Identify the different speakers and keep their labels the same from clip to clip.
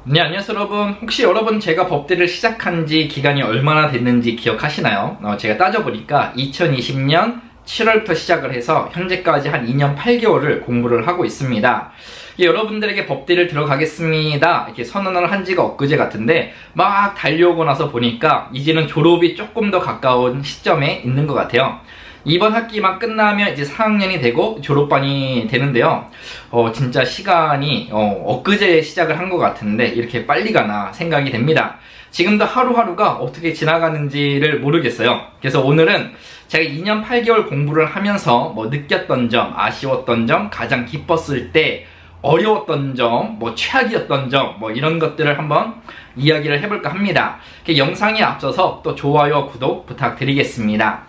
Speaker 1: 네, 안녕하세요 여러분. 혹시 여러분 제가 법대를 시작한 지 기간이 얼마나 됐는지 기억하시나요? 제가 따져보니까 2020년 7월부터 시작을 해서 현재까지 한 2년 8개월을 공부를 하고 있습니다. 여러분들에게 법대를 들어가겠습니다 이렇게 선언을 한 지가 엊그제 같은데 막 달려오고 나서 보니까 이제는 졸업이 조금 더 가까운 시점에 있는 것 같아요. 이번 학기만 끝나면 이제 4학년이 되고 졸업반이 되는데요. 진짜 시간이 엊그제 시작을 한 것 같은데 이렇게 빨리 가나 생각이 됩니다. 지금도 하루하루가 어떻게 지나가는지를 모르겠어요. 그래서 오늘은 제가 2년 8개월 공부를 하면서 느꼈던 점, 아쉬웠던 점, 가장 기뻤을 때 어려웠던 점, 최악이었던 점, 이런 것들을 한번 이야기를 해볼까 합니다. 영상에 앞서서 또 좋아요, 구독 부탁드리겠습니다.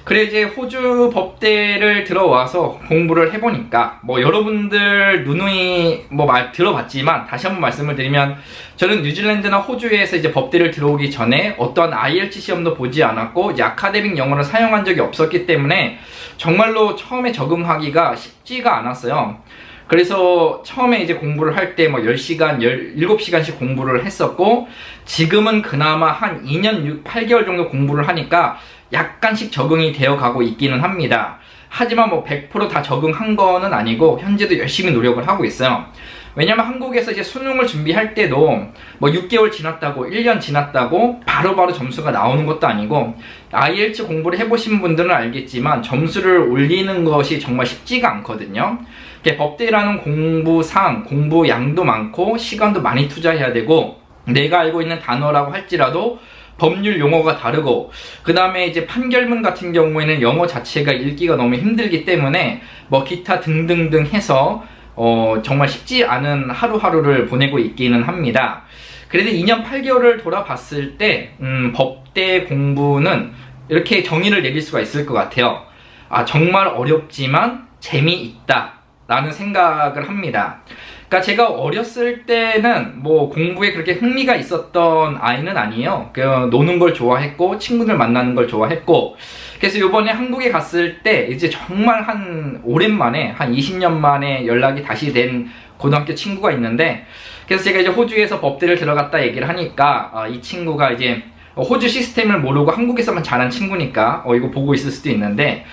Speaker 1: 그래 이제 호주 법대를 들어와서 공부를 해보니까 여러분들 누누이 들어봤지만 다시 한번 말씀을 드리면 저는 뉴질랜드나 호주에서 이제 법대를 들어오기 전에 어떤 IELTS 시험도 보지 않았고 이제 아카데믹 영어를 사용한 적이 없었기 때문에 정말로 처음에 적응하기가 쉽지가 않았어요. 그래서 처음에 이제 공부를 할 때 10시간, 17시간씩 공부를 했었고 지금은 그나마 한 2년 8개월 정도 공부를 하니까 약간씩 적응이 되어 가고 있기는 합니다. 하지만 100% 다 적응한 거는 아니고 현재도 열심히 노력을 하고 있어요. 왜냐면 한국에서 이제 수능을 준비할 때도 6개월 지났다고 1년 지났다고 바로바로 점수가 나오는 것도 아니고 IELTS 공부를 해보신 분들은 알겠지만 점수를 올리는 것이 정말 쉽지가 않거든요. 법대라는 공부상 공부 양도 많고 시간도 많이 투자해야 되고 내가 알고 있는 단어라고 할지라도 법률 용어가 다르고 그 다음에 이제 판결문 같은 경우에는 영어 자체가 읽기가 너무 힘들기 때문에 기타 등등등 해서 정말 쉽지 않은 하루하루를 보내고 있기는 합니다. 그래도 2년 8개월을 돌아봤을 때 법대 공부는 이렇게 정의를 내릴 수가 있을 것 같아요. 정말 어렵지만 재미있다 라는 생각을 합니다. 그러니까 제가 어렸을 때는 공부에 그렇게 흥미가 있었던 아이는 아니에요. 노는 걸 좋아했고 친구들 만나는 걸 좋아했고 그래서 이번에 한국에 갔을 때 이제 정말 오랜만에 한 20년 만에 연락이 다시 된 고등학교 친구가 있는데 그래서 제가 이제 호주에서 법대를 들어갔다 얘기를 하니까 이 친구가 이제 호주 시스템을 모르고 한국에서만 자란 친구니까 이거 보고 있을 수도 있는데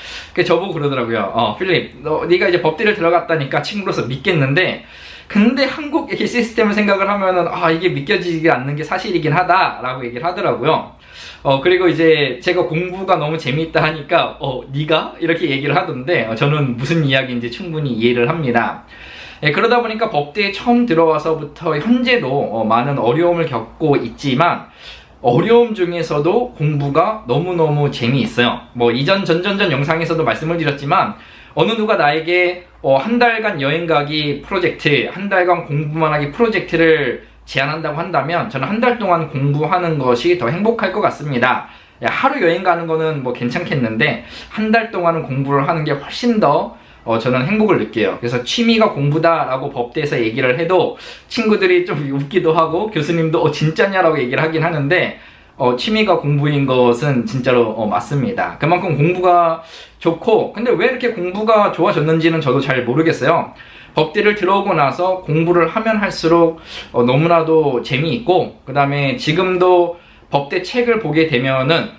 Speaker 1: 저보고 그러더라고요. 필립 네가 이제 법대를 들어갔다니까 친구로서 믿겠는데 근데 한국 시스템을 생각을 하면은 이게 믿겨지지 않는 게 사실이긴 하다 라고 얘기를 하더라고요. 그리고 이제 제가 공부가 너무 재미있다 하니까 네가? 이렇게 얘기를 하던데 저는 무슨 이야기인지 충분히 이해를 합니다. 그러다 보니까 법대에 처음 들어와서부터 현재도 많은 어려움을 겪고 있지만 어려움 중에서도 공부가 너무너무 재미있어요. 이전 전전전 영상에서도 말씀을 드렸지만 어느 누가 나에게 한 달간 여행 가기 프로젝트, 한 달간 공부만 하기 프로젝트를 제안한다고 한다면 저는 한 달 동안 공부하는 것이 더 행복할 것 같습니다. 하루 여행 가는 거는 괜찮겠는데 한 달 동안은 공부를 하는 게 훨씬 더 저는 행복을 느껴요. 그래서 취미가 공부다라고 법대에서 얘기를 해도 친구들이 좀 웃기도 하고 교수님도 진짜냐라고 얘기를 하긴 하는데 취미가 공부인 것은 진짜로 맞습니다. 그만큼 공부가 좋고 근데 왜 이렇게 공부가 좋아졌는지는 저도 잘 모르겠어요. 법대를 들어오고 나서 공부를 하면 할수록 너무나도 재미있고 그 다음에 지금도 법대 책을 보게 되면은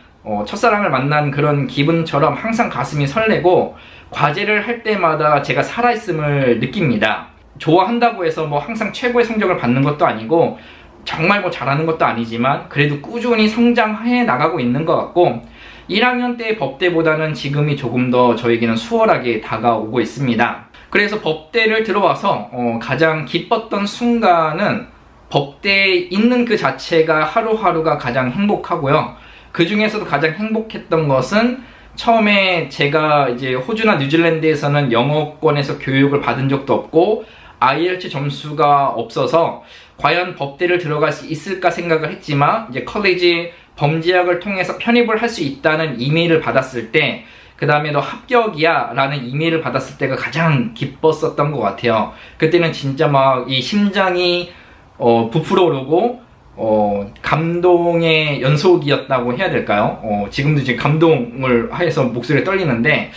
Speaker 1: 첫사랑을 만난 그런 기분처럼 항상 가슴이 설레고 과제를 할 때마다 제가 살아있음을 느낍니다. 좋아한다고 해서 항상 최고의 성적을 받는 것도 아니고 정말 잘하는 것도 아니지만 그래도 꾸준히 성장해 나가고 있는 것 같고 1학년 때의 법대보다는 지금이 조금 더 저에게는 수월하게 다가오고 있습니다. 그래서 법대를 들어와서 가장 기뻤던 순간은 법대에 있는 그 자체가 하루하루가 가장 행복하고요. 그 중에서도 가장 행복했던 것은 처음에 제가 이제 호주나 뉴질랜드에서는 영어권에서 교육을 받은 적도 없고 IELTS 점수가 없어서 과연 법대를 들어갈 수 있을까 생각을 했지만 이제 컬리지 범지학을 통해서 편입을 할 수 있다는 이메일을 받았을 때 그 다음에 너 합격이야 라는 이메일을 받았을 때가 가장 기뻤었던 것 같아요. 그때는 진짜 이 심장이 부풀어 오르고 감동의 연속이었다고 해야 될까요? 지금도 이제 감동을 해서 목소리가 떨리는데,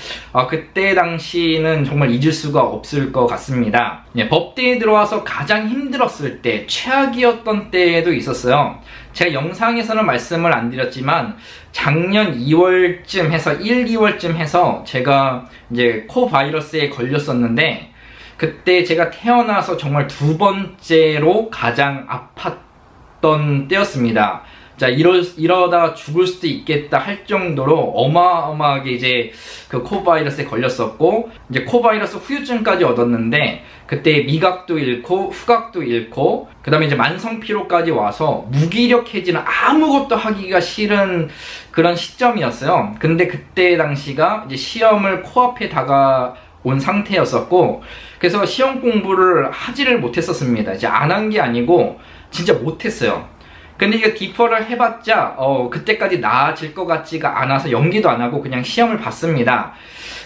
Speaker 1: 그때 당시는 정말 잊을 수가 없을 것 같습니다. 법대에 들어와서 가장 힘들었을 때, 최악이었던 때도 있었어요. 제가 영상에서는 말씀을 안 드렸지만, 작년 2월쯤 해서 1, 2월쯤 해서 제가 이제 코 바이러스에 걸렸었는데, 그때 제가 태어나서 정말 두 번째로 가장 아팠던 때였습니다. 자, 이러다 죽을 수도 있겠다 할 정도로 어마어마하게 이제 그 코바이러스에 걸렸었고, 이제 코바이러스 후유증까지 얻었는데, 그때 미각도 잃고, 후각도 잃고, 그 다음에 이제 만성피로까지 와서 무기력해지는 아무것도 하기가 싫은 그런 시점이었어요. 근데 그때 당시가 이제 시험을 코앞에 다가온 상태였었고, 그래서 시험 공부를 하지를 못했었습니다. 이제 안 한 게 아니고, 진짜 못했어요. 근데 이거 디퍼를 해봤자 그때까지 나아질 것 같지가 않아서 연기도 안 하고 그냥 시험을 봤습니다.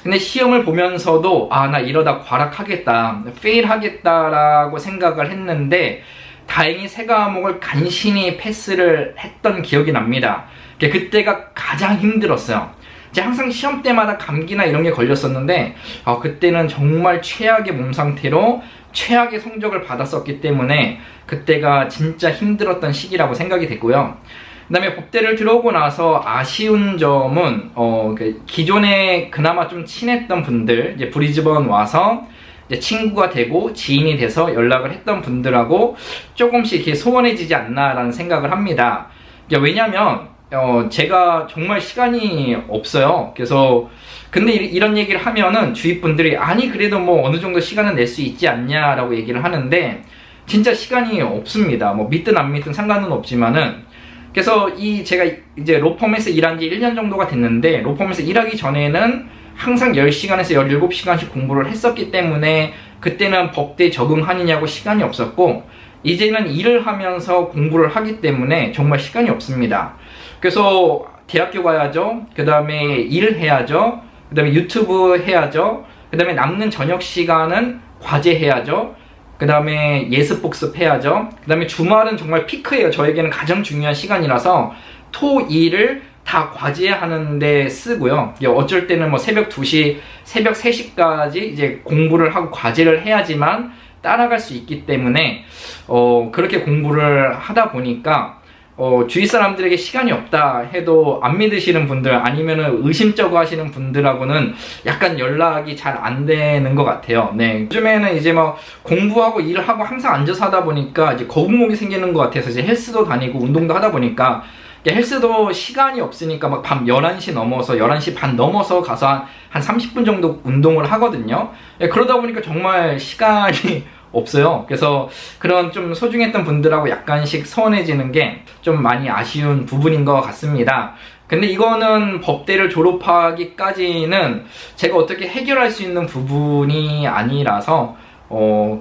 Speaker 1: 근데 시험을 보면서도 나 이러다 과락하겠다, 페일하겠다라고 생각을 했는데, 다행히 세 과목을 간신히 패스를 했던 기억이 납니다. 그때가 가장 힘들었어요. 제가 항상 시험 때마다 감기나 이런 게 걸렸었는데, 그때는 정말 최악의 몸 상태로 최악의 성적을 받았었기 때문에 그때가 진짜 힘들었던 시기라고 생각이 됐고요. 그 다음에 법대를 들어오고 나서 아쉬운 점은 기존에 그나마 좀 친했던 분들, 이제 브리즈번 와서 이제 친구가 되고 지인이 돼서 연락을 했던 분들하고 조금씩 이렇게 소원해지지 않나라는 생각을 합니다. 왜냐면 제가 정말 시간이 없어요. 그래서 근데 이런 얘기를 하면은 주위 분들이 아니 그래도 뭐 어느 정도 시간은 낼 수 있지 않냐라고 얘기를 하는데, 진짜 시간이 없습니다. 뭐 믿든 안 믿든 상관은 없지만은, 그래서 제가 이제 로펌에서 일한 지 1년 정도가 됐는데, 로펌에서 일하기 전에는 항상 10시간에서 17시간씩 공부를 했었기 때문에 그때는 법대에 적응하느냐고 시간이 없었고, 이제는 일을 하면서 공부를 하기 때문에 정말 시간이 없습니다. 그래서 대학교 가야죠. 그 다음에 일해야죠. 그 다음에 유튜브 해야죠. 그 다음에 남는 저녁 시간은 과제 해야죠. 그 다음에 예습 복습해야죠. 그 다음에 주말은 정말 피크예요. 저에게는 가장 중요한 시간이라서 토, 일을 다 과제하는데 쓰고요. 어쩔 때는 뭐 새벽 2시, 새벽 3시까지 이제 공부를 하고 과제를 해야지만 따라갈 수 있기 때문에 그렇게 공부를 하다 보니까 주위 사람들에게 시간이 없다 해도 안 믿으시는 분들, 아니면은 의심쩍어 하시는 분들하고는 약간 연락이 잘 안 되는 것 같아요. 네. 요즘에는 이제 뭐 공부하고 일하고 항상 앉아서 하다 보니까 이제 거북목이 생기는 것 같아서 이제 헬스도 다니고 운동도 하다 보니까, 헬스도 시간이 없으니까 막 밤 11시 넘어서 11시 반 넘어서 가서 한 30분 정도 운동을 하거든요. 그러다 보니까 정말 시간이 없어요. 그래서 그런 좀 소중했던 분들하고 약간씩 서운해지는 게 좀 많이 아쉬운 부분인 것 같습니다. 근데 이거는 법대를 졸업하기까지는 제가 어떻게 해결할 수 있는 부분이 아니라서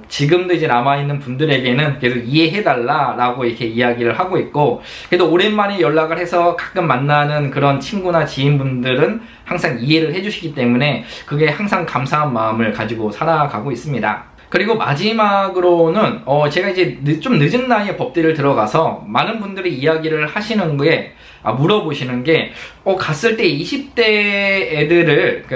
Speaker 1: 지금도 이제 남아있는 분들에게는 계속 이해해달라라고 이렇게 이야기를 하고 있고, 그래도 오랜만에 연락을 해서 가끔 만나는 그런 친구나 지인분들은 항상 이해를 해주시기 때문에 그게 항상 감사한 마음을 가지고 살아가고 있습니다. 그리고 마지막으로는 제가 이제 좀 늦은 나이에 법대를 들어가서 많은 분들이 이야기를 하시는 게, 물어보시는 게 갔을 때 20대 애들을,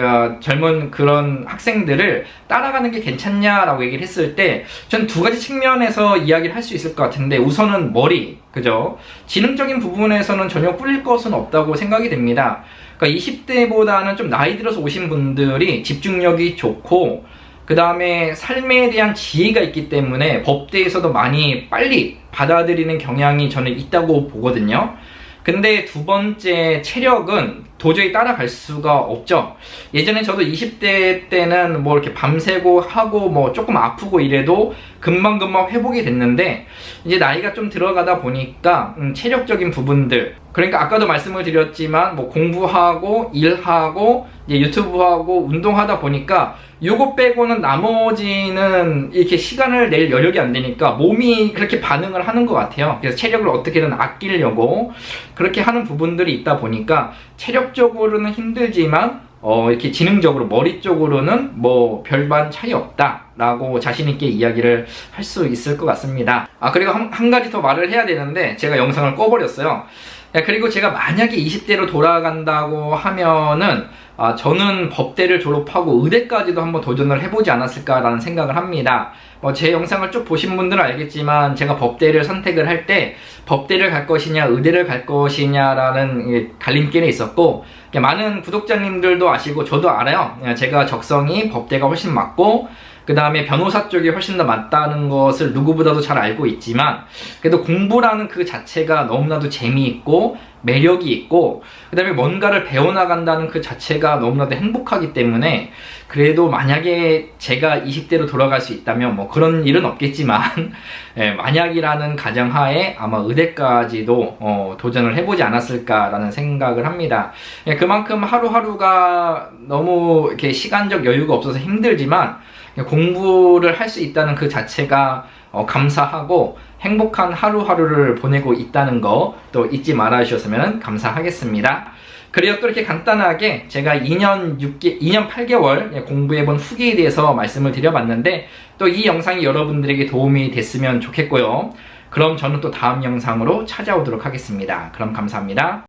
Speaker 1: 젊은 그런 학생들을 따라가는 게 괜찮냐라고 얘기를 했을 때, 전 두 가지 측면에서 이야기를 할 수 있을 것 같은데, 우선은 머리, 그죠? 지능적인 부분에서는 전혀 꿀릴 것은 없다고 생각이 됩니다. 그러니까 20대보다는 좀 나이 들어서 오신 분들이 집중력이 좋고, 그 다음에 삶에 대한 지혜가 있기 때문에 법대에서도 많이 빨리 받아들이는 경향이 저는 있다고 보거든요. 근데 두 번째, 체력은 도저히 따라갈 수가 없죠. 예전에 저도 20대 때는 뭐 이렇게 밤새고 하고 뭐 조금 아프고 이래도 금방금방 회복이 됐는데, 이제 나이가 좀 들어가다 보니까 체력적인 부분들, 그러니까 아까도 말씀을 드렸지만 뭐 공부하고 일하고 이제 유튜브하고 운동하다 보니까 요거 빼고는 나머지는 이렇게 시간을 낼 여력이 안 되니까 몸이 그렇게 반응을 하는 것 같아요. 그래서 체력을 어떻게든 아끼려고 그렇게 하는 부분들이 있다 보니까 체력적으로는 힘들지만 이렇게 지능적으로 머리 쪽으로는 뭐 별반 차이 없다라고 자신있게 이야기를 할 수 있을 것 같습니다. 그리고 한 가지 더 말을 해야 되는데 제가 영상을 꺼버렸어요. 그리고 제가 만약에 20대로 돌아간다고 하면은 저는 법대를 졸업하고 의대까지도 한번 도전을 해보지 않았을까라는 생각을 합니다. 제 영상을 쭉 보신 분들은 알겠지만 제가 법대를 선택을 할 때 법대를 갈 것이냐 의대를 갈 것이냐라는 갈림길에 있었고, 많은 구독자님들도 아시고 저도 알아요. 제가 적성이 법대가 훨씬 맞고 그 다음에 변호사 쪽이 훨씬 더 맞다는 것을 누구보다도 잘 알고 있지만, 그래도 공부라는 그 자체가 너무나도 재미있고 매력이 있고 그 다음에 뭔가를 배워나간다는 그 자체가 너무나도 행복하기 때문에, 그래도 만약에 제가 20대로 돌아갈 수 있다면 뭐 그런 일은 없겠지만 만약이라는 가정하에 아마 의대까지도 도전을 해보지 않았을까라는 생각을 합니다. 그만큼 하루하루가 너무 이렇게 시간적 여유가 없어서 힘들지만 공부를 할 수 있다는 그 자체가 감사하고 행복한 하루하루를 보내고 있다는 거 또 잊지 말아 주셨으면 감사하겠습니다. 그리고 또 이렇게 간단하게 제가 2년 8개월 공부해본 후기에 대해서 말씀을 드려봤는데, 또 이 영상이 여러분들에게 도움이 됐으면 좋겠고요. 그럼 저는 또 다음 영상으로 찾아오도록 하겠습니다. 그럼 감사합니다.